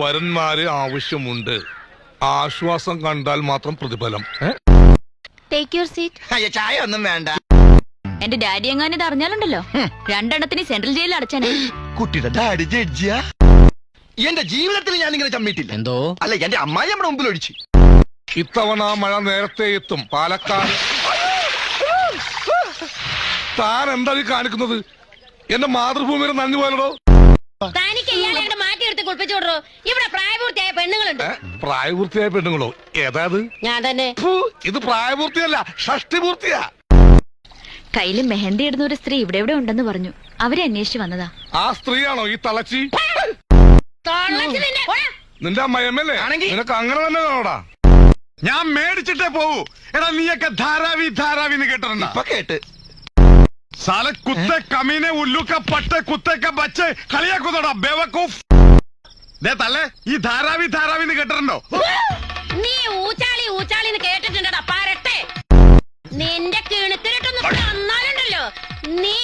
വരന്മാര് ആവശ്യമുണ്ട്. ആശ്വാസം കണ്ടാൽ മാത്രം പ്രതിഫലം. Take your seat. ചായ ഒന്നും വേണ്ട. എന്റെ ഡാഡി എങ്ങാനും ഇത് അറിഞ്ഞാലുണ്ടല്ലോ, രണ്ടെണ്ണത്തിന് സെൻട്രൽ ജയിലിൽ അടച്ചാനെ. കുട്ടിയുടെ ഡാഡി ജഡ്ജിയാ? എന്റെ ജീവിതത്തിൽ ഞാൻ ഇങ്ങനെ ചമ്മിട്ടില്ല. എന്തോ അല്ല, എന്റെ അമ്മായി നമ്മുടെ മുമ്പിൽ ഒഴിച്ചു. ഇത്തവണ മഴ നേരത്തെ എത്തും. പാലക്കാട് താൻ എന്താ ഈ കാണിക്കുന്നത്? എന്റെ മാതൃഭൂമിയുടെ നന്ദി പോലോ. തനിക്ക് ഇയാളെ മാറ്റിയെടുത്ത് കുളിപ്പിച്ചു വിടറോ. ഇവിടെ പ്രായപൂർത്തിയായ പെണ്ണുങ്ങളുണ്ട്. പ്രായപൂർത്തിയായ പെണ്ണുങ്ങളോ? ഏതാത്? ഞാൻ തന്നെ. ഇത് പ്രായപൂർത്തിയല്ല, ഷഷ്ടിപൂർത്തിയാ. കയ്യില് മെഹന്തി ഇടുന്ന ഒരു സ്ത്രീ ഇവിടെ എവിടെ ഉണ്ടെന്ന് പറഞ്ഞു. അവരെ അന്വേഷിച്ച് വന്നതാ. ആ സ്ത്രീയാണോ ഈ തളച്ചി? തൊള്ളച്ച് നിന്നെ. പോടാ. നിന്റെ അമ്മയമ്മല്ലേ? നിനക്ക് അങ്ങനെ തന്നെ കാണോടാ. ഞാൻ മേടിച്ചിട്ടേ പോവൂ. എടാ നീയൊക്കെ ധാരാവി ധാരാവിന്ന് കേട്ടിട്ടുണ്ടോ? ഇപ്പൊ കേട്ട്. സാല കുത്തെ കമീനെ ഉല്ലുക്ക പട്ടെ കുത്തേക്ക ബച്ച് കളിയാക്കുന്നോടാ ബേവക്കൂഫ്. ദേ തള്ളേ, ഈ ധാരാവി ധാരാവിന്ന് കേട്ടിട്ടുണ്ടോ? നീ ഊച്ചാളി ഊച്ചാളിന്ന് കേട്ടിട്ടുണ്ടടാ പാരട്ടെ. നിന്റെ കിണുത്തിലിട്ടൊന്ന് തന്നാലുണ്ടല്ലോ, നീ